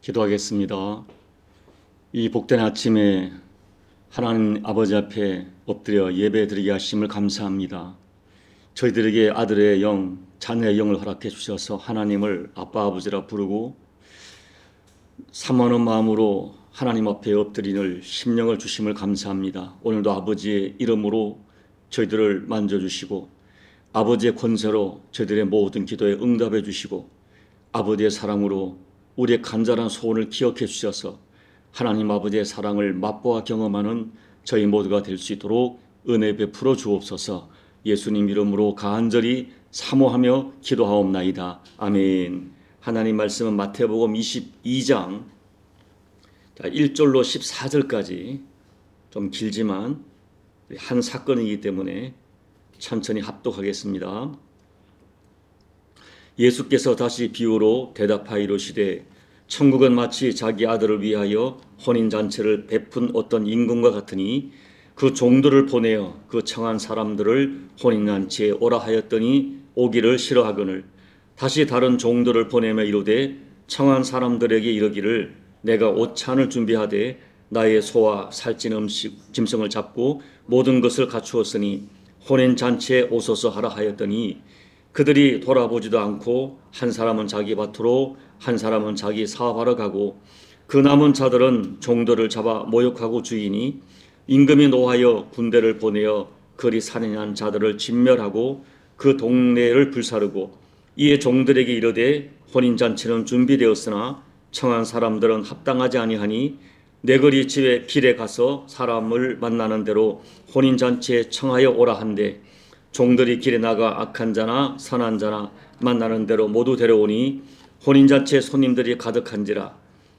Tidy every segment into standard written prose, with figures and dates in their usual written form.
기도하겠습니다. 이 복된 아침에 하나님 아버지 앞에 엎드려 예배드리게 하심을 감사합니다. 저희들에게 아들의 영, 자녀의 영을 허락해 주셔서 하나님을 아빠 아버지라 부르고 사모하는 마음으로 하나님 앞에 엎드리는 심령을 주심을 감사합니다. 오늘도 아버지의 이름으로 저희들을 만져주시고 아버지의 권세로 저희들의 모든 기도에 응답해 주시고 아버지의 사랑으로 우리의 간절한 소원을 기억해 주셔서 하나님 아버지의 사랑을 맛보아 경험하는 저희 모두가 될 수 있도록 은혜 베풀어 주옵소서. 예수님 이름으로 간절히 사모하며 기도하옵나이다. 아멘. 하나님 말씀은 마태복음 22장 1절로 14절까지 좀 길지만 한 사건이기 때문에 천천히 합독하겠습니다. 예수께서 다시 비유로 대답하여 이르시되 천국은 마치 자기 아들을 위하여 혼인잔치를 베푼 어떤 임금과 같으니 그 종들을 보내어 그 청한 사람들을 혼인잔치에 오라 하였더니 오기를 싫어하거늘 다시 다른 종들을 보내며 이르되 청한 사람들에게 이르기를 내가 옷찬을 준비하되 나의 소와 살찐 음식 짐승을 잡고 모든 것을 갖추었으니 혼인잔치에 오소서 하라 하였더니 그들이 돌아보지도 않고 한 사람은 자기 밭으로 한 사람은 자기 사업하러 가고 그 남은 자들은 종들을 잡아 모욕하고 죽이니 임금이 노하여 군대를 보내어 그리 살인한 자들을 진멸하고 그 동네를 불사르고 이에 종들에게 이르되 혼인잔치는 준비되었으나 청한 사람들은 합당하지 아니하니 내거리 집에 길에 가서 사람을 만나는 대로 혼인잔치에 청하여 오라 한대 종들이 길에 나가 악한 자나 선한 자나 만나는 대로 모두 데려오니 혼인잔치에 손님들이 가득한지라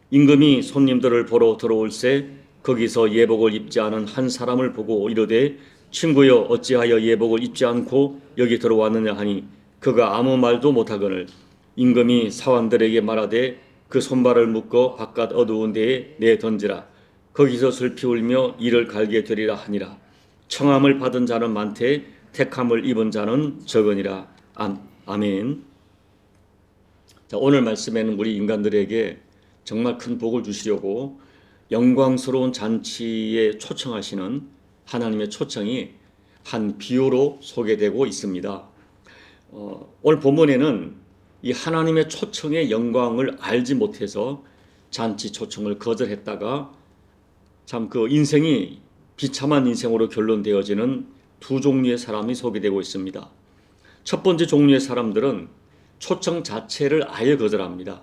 임금이 손님들을 보러 들어올새 거기서 예복을 입지 않은 한 사람을 보고 이르되 친구여 어찌하여 예복을 입지 않고 여기 들어왔느냐 하니 그가 아무 말도 못하거늘 임금이 사환들에게 말하되 그 손발을 묶어 바깥 어두운 데에 내던지라 거기서 슬피 울며 이를 갈게 되리라 하니라 청함을 받은 자는 많되 택함을 입은 자는 적으니라. 아멘. 자, 오늘 말씀에는 우리 인간들에게 정말 큰 복을 주시려고 영광스러운 잔치에 초청하시는 하나님의 초청이 한 비유로 소개되고 있습니다. 오늘 본문에는 이 하나님의 초청의 영광을 알지 못해서 잔치 초청을 거절했다가 참 그 인생이 비참한 인생으로 결론되어지는 두 종류의 사람이 소개되고 있습니다. 첫 번째 종류의 사람들은 초청 자체를 아예 거절합니다.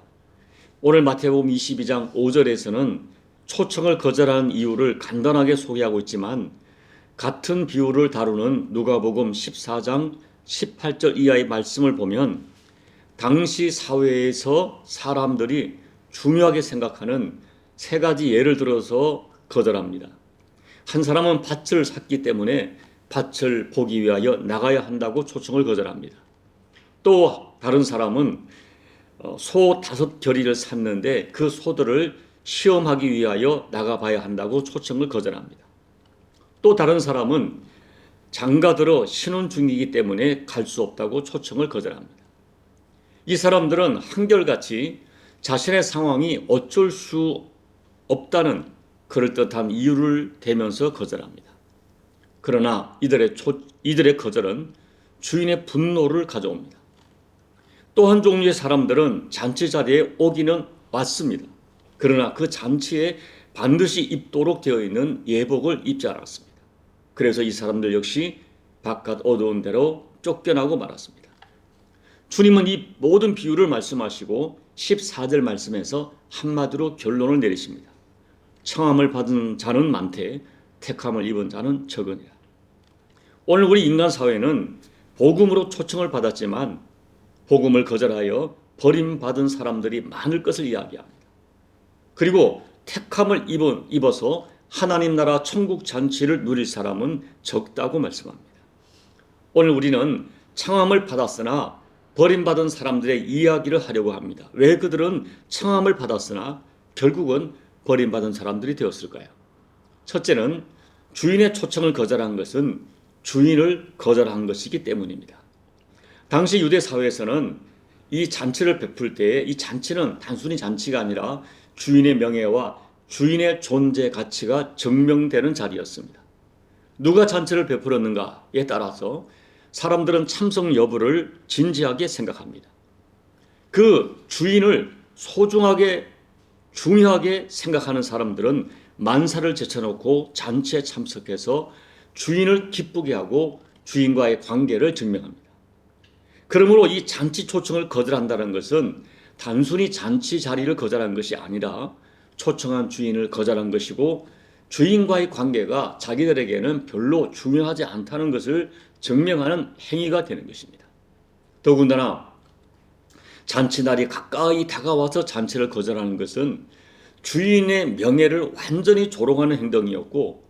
오늘 마태복음 22장 5절에서는 초청을 거절한 이유를 간단하게 소개하고 있지만 같은 비유를 다루는 누가복음 14장 18절 이하의 말씀을 보면 당시 사회에서 사람들이 중요하게 생각하는 세 가지 예를 들어서 거절합니다. 한 사람은 밭을 샀기 때문에 밭을 보기 위하여 나가야 한다고 초청을 거절합니다. 또 다른 사람은 소 5겨리를 샀는데 그 소들을 시험하기 위하여 나가봐야 한다고 초청을 거절합니다. 또 다른 사람은 장가들어 신혼 중이기 때문에 갈 수 없다고 초청을 거절합니다. 이 사람들은 한결같이 자신의 상황이 어쩔 수 없다는 그럴듯한 이유를 대면서 거절합니다. 그러나 이들의 거절은 주인의 분노를 가져옵니다. 또 한 종류의 사람들은 잔치 자리에 오기는 왔습니다. 그러나 그 잔치에 반드시 입도록 되어 있는 예복을 입지 않았습니다. 그래서 이 사람들 역시 바깥 어두운 데로 쫓겨나고 말았습니다. 주님은 이 모든 비유를 말씀하시고 14절 말씀에서 한마디로 결론을 내리십니다. 청함을 받은 자는 많되 택함을 입은 자는 적으니라. 오늘 우리 인간 사회는 복음으로 초청을 받았지만 복음을 거절하여 버림받은 사람들이 많을 것을 이야기합니다. 그리고 택함을 입어서 하나님 나라 천국 잔치를 누릴 사람은 적다고 말씀합니다. 오늘 우리는 청함을 받았으나 버림받은 사람들의 이야기를 하려고 합니다. 왜 그들은 청함을 받았으나 결국은 버림받은 사람들이 되었을까요? 첫째는 주인의 초청을 거절한 것은 주인을 거절한 것이기 때문입니다. 당시 유대 사회에서는 이 잔치를 베풀 때 이 잔치는 단순히 잔치가 아니라 주인의 명예와 주인의 존재 가치가 증명되는 자리였습니다. 누가 잔치를 베풀었는가에 따라서 사람들은 참석 여부를 진지하게 생각합니다. 그 주인을 소중하게 중요하게 생각하는 사람들은 만사를 제쳐놓고 잔치에 참석해서 주인을 기쁘게 하고 주인과의 관계를 증명합니다. 그러므로 이 잔치 초청을 거절한다는 것은 단순히 잔치 자리를 거절한 것이 아니라 초청한 주인을 거절한 것이고 주인과의 관계가 자기들에게는 별로 중요하지 않다는 것을 증명하는 행위가 되는 것입니다. 더군다나 잔치날이 가까이 다가와서 잔치를 거절하는 것은 주인의 명예를 완전히 조롱하는 행동이었고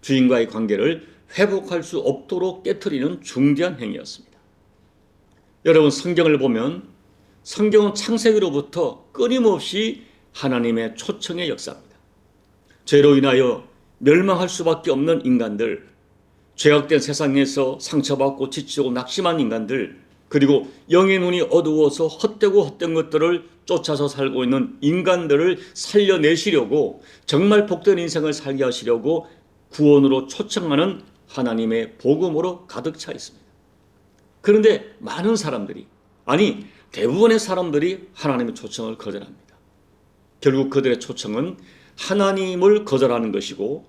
주인과의 관계를 회복할 수 없도록 깨트리는 중대한 행위였습니다. 여러분, 성경을 보면 성경은 창세기로부터 끊임없이 하나님의 초청의 역사입니다. 죄로 인하여 멸망할 수밖에 없는 인간들, 죄악된 세상에서 상처받고 지치고 낙심한 인간들, 그리고 영의 눈이 어두워서 헛되고 헛된 것들을 쫓아서 살고 있는 인간들을 살려내시려고, 정말 복된 인생을 살게 하시려고 구원으로 초청하는 하나님의 복음으로 가득 차 있습니다. 그런데 많은 사람들이, 아니 대부분의 사람들이 하나님의 초청을 거절합니다. 결국 그들의 초청은 하나님을 거절하는 것이고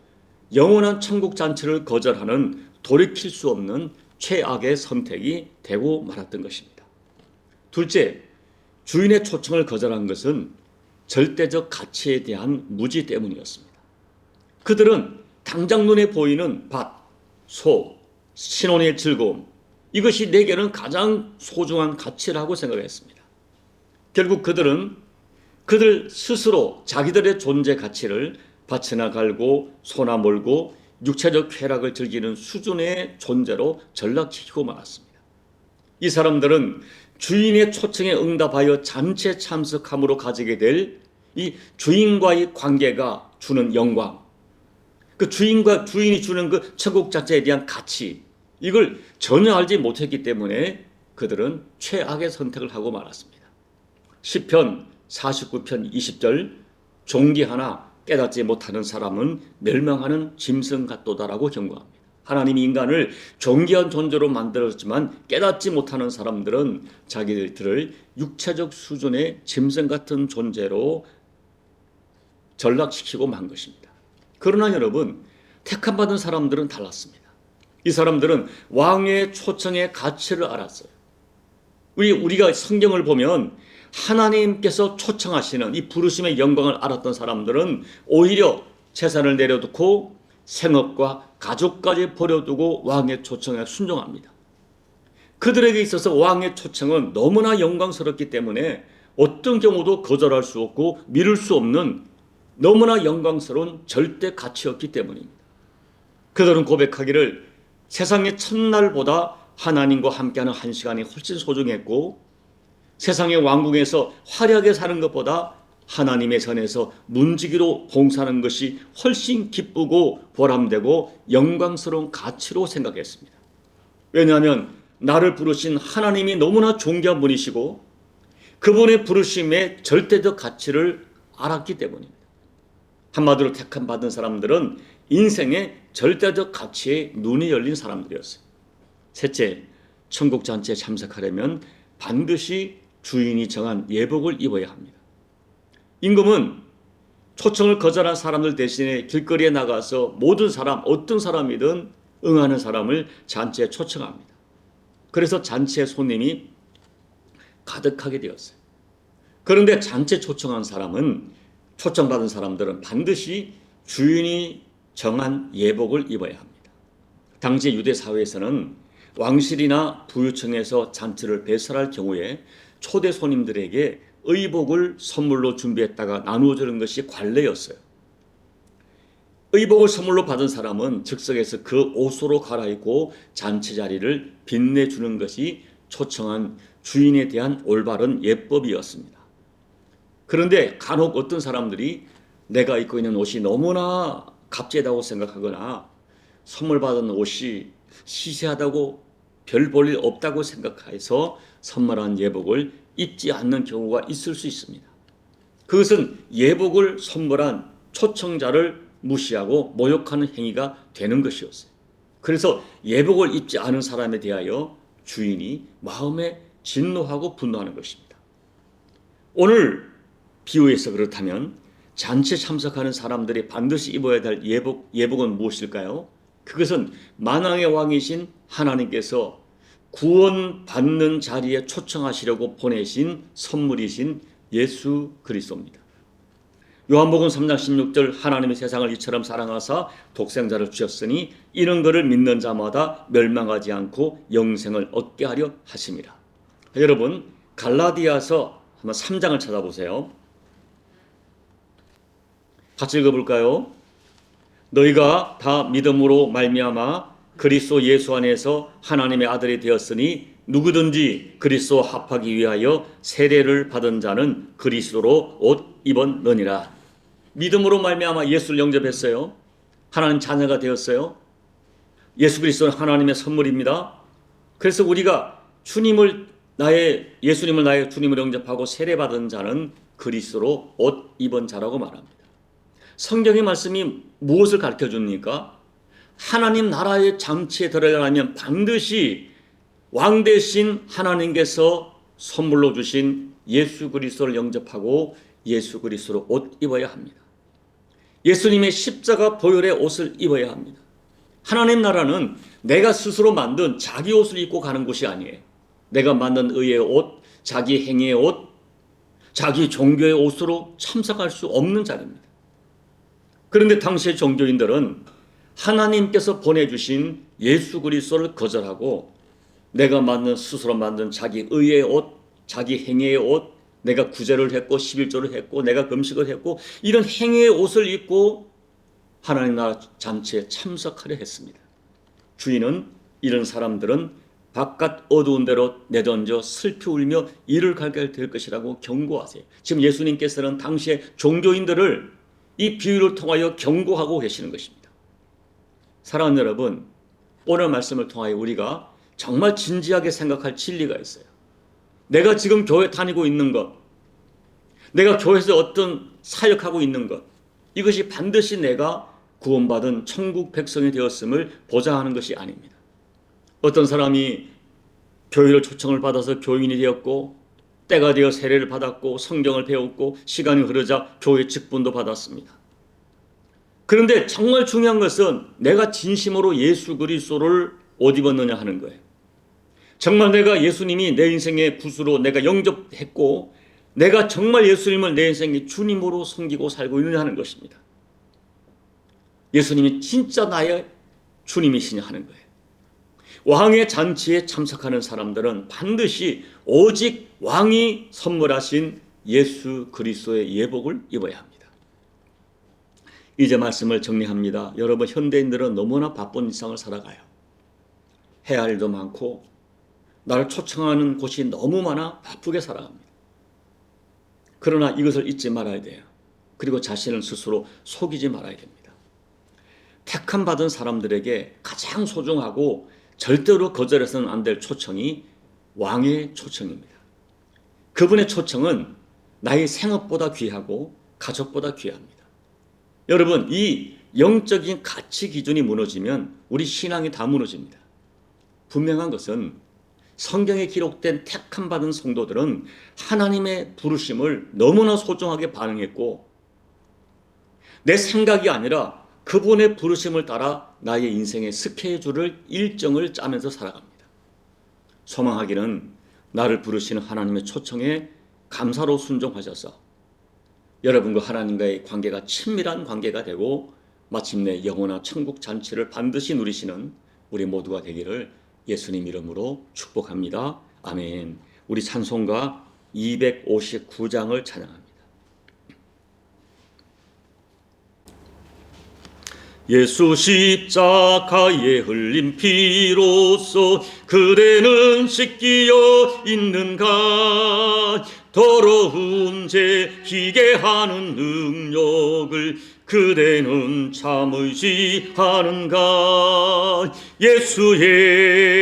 영원한 천국 잔치를 거절하는 돌이킬 수 없는 최악의 선택이 되고 말았던 것입니다. 둘째, 주인의 초청을 거절한 것은 절대적 가치에 대한 무지 때문이었습니다. 그들은 당장 눈에 보이는 밭, 소, 신혼의 즐거움, 이것이 내게는 가장 소중한 가치라고 생각했습니다. 결국 그들은 그들 스스로 자기들의 존재 가치를 밭이나 갈고 소나 몰고 육체적 쾌락을 즐기는 수준의 존재로 전락시키고 말았습니다. 이 사람들은 주인의 초청에 응답하여 잔치에 참석함으로 가지게 될 이 주인과의 관계가 주는 영광, 그 주인과 주인이 주는 그 천국 자체에 대한 가치, 이걸 전혀 알지 못했기 때문에 그들은 최악의 선택을 하고 말았습니다. 시편 49편 20절, 존귀하나 깨닫지 못하는 사람은 멸망하는 짐승 같도다라고 경고합니다. 하나님이 인간을 존귀한 존재로 만들었지만 깨닫지 못하는 사람들은 자기들을 육체적 수준의 짐승 같은 존재로 전락시키고 만 것입니다. 그러나 여러분, 택함받은 사람들은 달랐습니다. 이 사람들은 왕의 초청의 가치를 알았어요. 우리가 성경을 보면 하나님께서 초청하시는 이 부르심의 영광을 알았던 사람들은 오히려 재산을 내려놓고 생업과 가족까지 버려두고 왕의 초청에 순종합니다. 그들에게 있어서 왕의 초청은 너무나 영광스럽기 때문에 어떤 경우도 거절할 수 없고 미룰 수 없는 너무나 영광스러운 절대 가치였기 때문입니다. 그들은 고백하기를 세상의 첫날보다 하나님과 함께하는 한 시간이 훨씬 소중했고 세상의 왕궁에서 화려하게 사는 것보다 하나님의 전에서 문지기로 봉사하는 것이 훨씬 기쁘고 보람되고 영광스러운 가치로 생각했습니다. 왜냐하면 나를 부르신 하나님이 너무나 존귀한 분이시고 그분의 부르심의 절대적 가치를 알았기 때문입니다. 한마디로 택함 받은 사람들은 인생의 절대적 가치에 눈이 열린 사람들이었어요. 셋째, 천국 잔치에 참석하려면 반드시 주인이 정한 예복을 입어야 합니다. 임금은 초청을 거절한 사람들 대신에 길거리에 나가서 모든 사람, 어떤 사람이든 응하는 사람을 잔치에 초청합니다. 그래서 잔치에 손님이 가득하게 되었어요. 그런데 잔치에 초청한 사람은, 초청받은 사람들은 반드시 주인이 정한 예복을 입어야 합니다. 당시 유대 사회에서는 왕실이나 부유층에서 잔치를 배설할 경우에 초대 손님들에게 의복을 선물로 준비했다가 나누어 주는 것이 관례였어요. 의복을 선물로 받은 사람은 즉석에서 그 옷으로 갈아입고 잔치 자리를 빛내주는 것이 초청한 주인에 대한 올바른 예법이었습니다. 그런데 간혹 어떤 사람들이 내가 입고 있는 옷이 너무나 값지다고 생각하거나 선물 받은 옷이 시시하다고 별 볼 일 없다고 생각해서 선물한 예복을 입지 않는 경우가 있을 수 있습니다. 그것은 예복을 선물한 초청자를 무시하고 모욕하는 행위가 되는 것이었어요. 그래서 예복을 입지 않은 사람에 대하여 주인이 마음에 진노하고 분노하는 것입니다. 오늘 비유에서 그렇다면 잔치에 참석하는 사람들이 반드시 입어야 할 예복은 무엇일까요? 그것은 만왕의 왕이신 하나님께서 구원받는 자리에 초청하시려고 보내신 선물이신 예수 그리스도입니다. 요한복음 3장 16절 하나님이 세상을 이처럼 사랑하사 독생자를 주셨으니 이런 것을 믿는 자마다 멸망하지 않고 영생을 얻게 하려 하심이라. 여러분 갈라디아서 한번 3장을 찾아보세요. 같이 읽어볼까요? 너희가 다 믿음으로 말미암아 그리스도 예수 안에서 하나님의 아들이 되었으니 누구든지 그리스도 합하기 위하여 세례를 받은 자는 그리스도로 옷 입었느니라. 믿음으로 말미암아 예수를 영접했어요. 하나님 자녀가 되었어요. 예수 그리스도는 하나님의 선물입니다. 그래서 우리가 예수님을 나의 주님을 영접하고 세례받은 자는 그리스도로 옷 입은 자라고 말합니다. 성경의 말씀이 무엇을 가르쳐 줍니까? 하나님 나라의 잔치에 들어가려면 반드시 왕 대신 하나님께서 선물로 주신 예수 그리스도를 영접하고 예수 그리스도로 옷 입어야 합니다. 예수님의 십자가 보혈의 옷을 입어야 합니다. 하나님 나라는 내가 스스로 만든 자기 옷을 입고 가는 곳이 아니에요. 내가 만든 의의 옷, 자기 행위의 옷, 자기 종교의 옷으로 참석할 수 없는 자리입니다. 그런데 당시의 종교인들은 하나님께서 보내주신 예수 그리스도를 거절하고 내가 스스로 만든 자기 의의 옷, 자기 행위의 옷, 내가 구제를 했고 11조를 했고 내가 금식을 했고 이런 행위의 옷을 입고 하나님 나라 잔치에 참석하려 했습니다. 주인은 이런 사람들은 바깥 어두운 데로 내던져 슬피 울며 이를 갈게 될 것이라고 경고하세요. 지금 예수님께서는 당시의 종교인들을 이 비유를 통하여 경고하고 계시는 것입니다. 사랑하는 여러분, 오늘 말씀을 통하여 우리가 정말 진지하게 생각할 진리가 있어요. 내가 지금 교회 다니고 있는 것, 내가 교회에서 어떤 사역하고 있는 것, 이것이 반드시 내가 구원받은 천국 백성이 되었음을 보장하는 것이 아닙니다. 어떤 사람이 교회를 초청을 받아서 교인이 되었고 때가 되어 세례를 받았고 성경을 배웠고 시간이 흐르자 교회 직분도 받았습니다. 그런데 정말 중요한 것은 내가 진심으로 예수 그리스도를 옷 입었느냐 하는 거예요. 정말 내가 예수님이 내 인생의 구주로 내가 영접했고 내가 정말 예수님을 내 인생의 주님으로 섬기고 살고 있느냐 하는 것입니다. 예수님이 진짜 나의 주님이시냐 하는 거예요. 왕의 잔치에 참석하는 사람들은 반드시 오직 왕이 선물하신 예수 그리스도의 예복을 입어야 합니다. 이제 말씀을 정리합니다. 여러분, 현대인들은 너무나 바쁜 일상을 살아가요. 해야 할 일도 많고 나를 초청하는 곳이 너무 많아 바쁘게 살아갑니다. 그러나 이것을 잊지 말아야 돼요. 그리고 자신을 스스로 속이지 말아야 됩니다. 택함 받은 사람들에게 가장 소중하고 절대로 거절해서는 안 될 초청이 왕의 초청입니다. 그분의 초청은 나의 생업보다 귀하고 가족보다 귀합니다. 여러분, 이 영적인 가치 기준이 무너지면 우리 신앙이 다 무너집니다. 분명한 것은 성경에 기록된 택함 받은 성도들은 하나님의 부르심을 너무나 소중하게 반응했고 내 생각이 아니라 그분의 부르심을 따라 나의 인생의 스케줄을 일정을 짜면서 살아갑니다. 소망하기는 나를 부르시는 하나님의 초청에 감사로 순종하셔서 여러분과 하나님과의 관계가 친밀한 관계가 되고 마침내 영원한 천국 잔치를 반드시 누리시는 우리 모두가 되기를 예수님 이름으로 축복합니다. 아멘. 우리 찬송가 259장을 찬양합니다. 예수 십자가에 흘린 피로써 그대는 씻기어 있는가. 더러운 죄 희게 하는 능력을 그대는 참 의지하는가. 예수의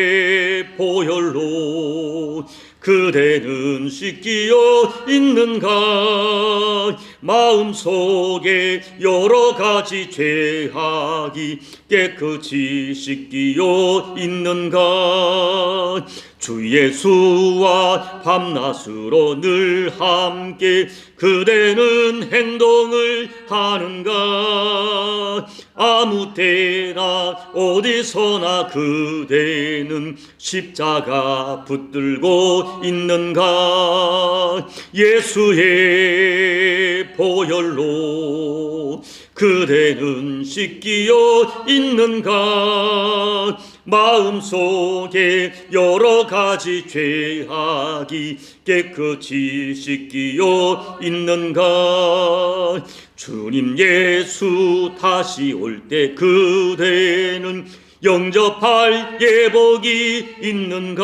보혈로 그대는 씻기어 있는가? 마음속에 여러 가지 죄악이 깨끗이 씻기어 있는가? 주 예수와 밤낮으로 늘 함께 그대는 행동을 하는가? 아무 때나 어디서나 그대는 십자가 붙들고 있는가? 예수의 보혈로 그대는 씻기어 있는가? 마음속에 여러 가지 죄악이 깨끗이 씻기어 있는가? 주님 예수 다시 올 때 그대는 영접할 예복이 있는가?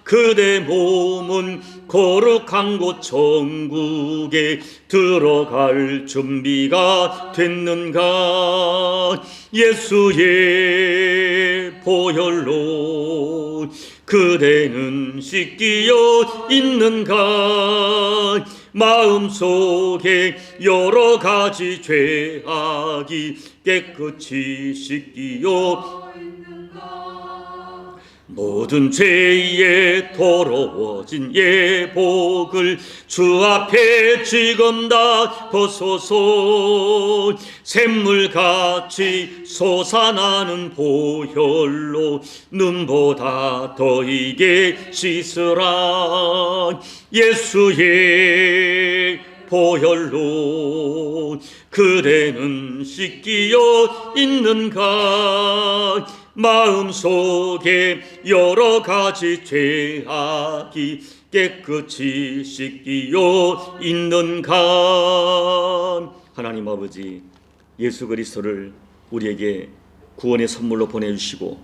그대 몸은 거룩한 곳 천국에 들어갈 준비가 됐는가? 예수의 보혈로 그대는 씻기어 있는가? 마음속에 여러 가지 죄악이 깨끗이 씻기어 모든 죄에 더러워진 예복을 주 앞에 지금 다 벗어서 샘물같이 솟아나는 보혈로 눈보다 더 이게 씻으라. 예수의 보혈로 그대는 씻기어 있는가? 마음속에 여러 가지 죄악이 깨끗이 씻기어 있는가? 하나님 아버지, 예수 그리스도를 우리에게 구원의 선물로 보내주시고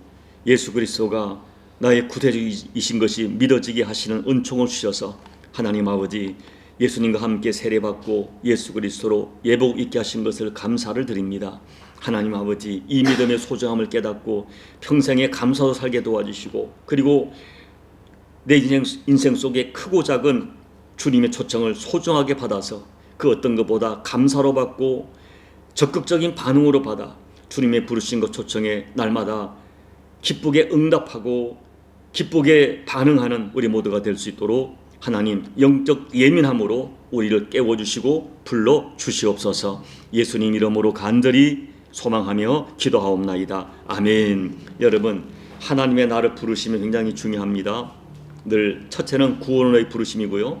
예수 그리스도가 나의 구세주이신 것이 믿어지게 하시는 은총을 주셔서 하나님 아버지, 예수님과 함께 세례받고 예수 그리스도로 예복 있게 하신 것을 감사를 드립니다. 하나님 아버지, 이 믿음의 소중함을 깨닫고 평생에 감사로 살게 도와주시고, 그리고 내 인생 속에 크고 작은 주님의 초청을 소중하게 받아서 그 어떤 것보다 감사로 받고 적극적인 반응으로 받아 주님의 부르신 것 초청에 날마다 기쁘게 응답하고 기쁘게 반응하는 우리 모두가 될 수 있도록 하나님 영적 예민함으로 우리를 깨워주시고 불러주시옵소서. 예수님 이름으로 간절히 소망하며 기도하옵나이다. 아멘. 여러분, 하나님의 나를 부르심이 굉장히 중요합니다. 늘 첫째는 구원으로의 부르심이고요,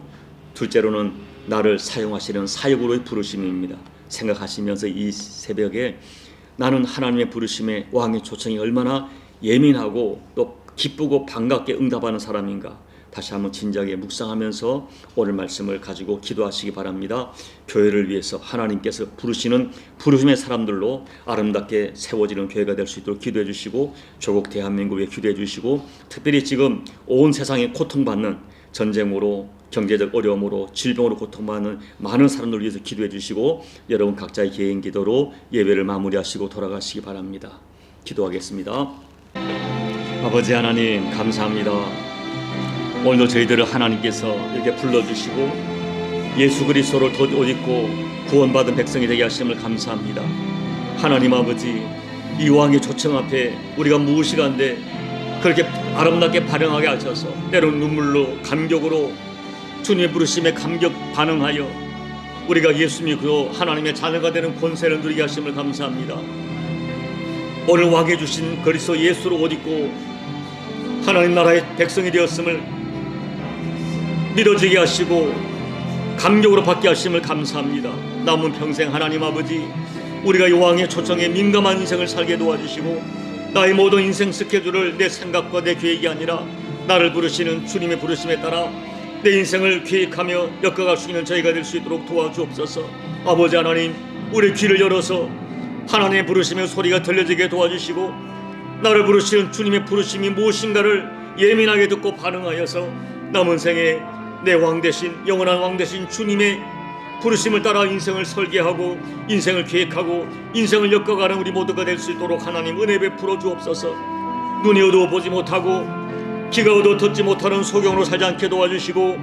둘째로는 나를 사용하시는 사역으로의 부르심입니다. 생각하시면서 이 새벽에 나는 하나님의 부르심에 왕의 초청이 얼마나 예민하고 또 기쁘고 반갑게 응답하는 사람인가, 다시 한번 진지하게 묵상하면서 오늘 말씀을 가지고 기도하시기 바랍니다. 교회를 위해서 하나님께서 부르시는 부르심의 사람들로 아름답게 세워지는 교회가 될 수 있도록 기도해 주시고, 조국 대한민국에 기도해 주시고, 특별히 지금 온 세상에 고통받는 전쟁으로, 경제적 어려움으로, 질병으로 고통받는 많은 사람들을 위해서 기도해 주시고, 여러분 각자의 개인 기도로 예배를 마무리하시고 돌아가시기 바랍니다. 기도하겠습니다. 아버지 하나님, 감사합니다. 오늘도 저희들을 하나님께서 이렇게 불러주시고 예수 그리스도를 옷 입고 구원받은 백성이 되게 하심을 감사합니다. 하나님 아버지, 이 왕의 초청 앞에 우리가 무의식한데 그렇게 아름답게 반응하게 하셔서 때로는 눈물로, 감격으로 주님의 부르심에 감격 반응하여 우리가 예수 믿고 하나님의 자녀가 되는 권세를 누리게 하심을 감사합니다. 오늘 왕해 주신 그리스도 예수로 옷 입고 하나님 나라의 백성이 되었음을 믿어지게 하시고 감격으로 받게 하심을 감사합니다. 남은 평생 하나님 아버지, 우리가 이 왕의 초청에 민감한 인생을 살게 도와주시고, 나의 모든 인생 스케줄을 내 생각과 내 계획이 아니라 나를 부르시는 주님의 부르심에 따라 내 인생을 계획하며 엮어갈 수 있는 저희가 될 수 있도록 도와주옵소서. 아버지 하나님, 우리 귀를 열어서 하나님의 부르심의 소리가 들려지게 도와주시고, 나를 부르시는 주님의 부르심이 무엇인가를 예민하게 듣고 반응하여서 남은 생에 내 왕 대신, 영원한 왕 대신 주님의 부르심을 따라 인생을 설계하고 인생을 계획하고 인생을 엮어가는 우리 모두가 될 수 있도록 하나님 은혜 베풀어 주옵소서. 눈이 어두워 보지 못하고 기가 얻어 듣지 못하는 소경으로 살지 않게 도와주시고,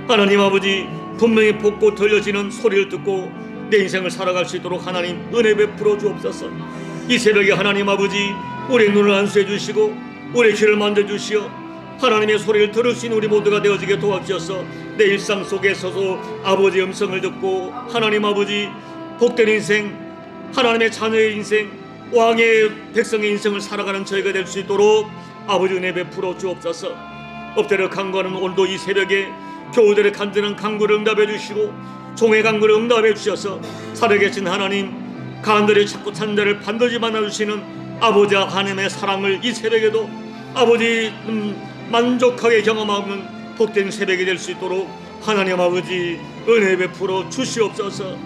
하나님 아버지, 분명히 복고 들려지는 소리를 듣고 내 인생을 살아갈 수 있도록 하나님 은혜 베풀어 주옵소서. 이 새벽에 하나님 아버지, 우리의 눈을 안수해 주시고 우리의 귀를 만져주시어 하나님의 소리를 들을 수 있는 우리 모두가 되어지게 도와주셔서 내 일상 속에서도 아버지의 음성을 듣고 하나님 아버지, 복된 인생, 하나님의 자녀의 인생, 왕의 백성의 인생을 살아가는 저희가 될 수 있도록 아버지 은혜 베풀어 주옵소서. 엎드려 간구하는 오늘도 이 새벽에 교우들의 간절한 간구를 응답해 주시고 종의 간구를 응답해 주셔서 살아계신 하나님, 간절히 찾고 찾는 자를 반드시 만나주시는 아버지와 하나님의 사랑을 이 새벽에도 아버지 만족하게 경험하는 복된 새벽이 될 수 있도록 하나님 아버지 은혜 베풀어 주시옵소서.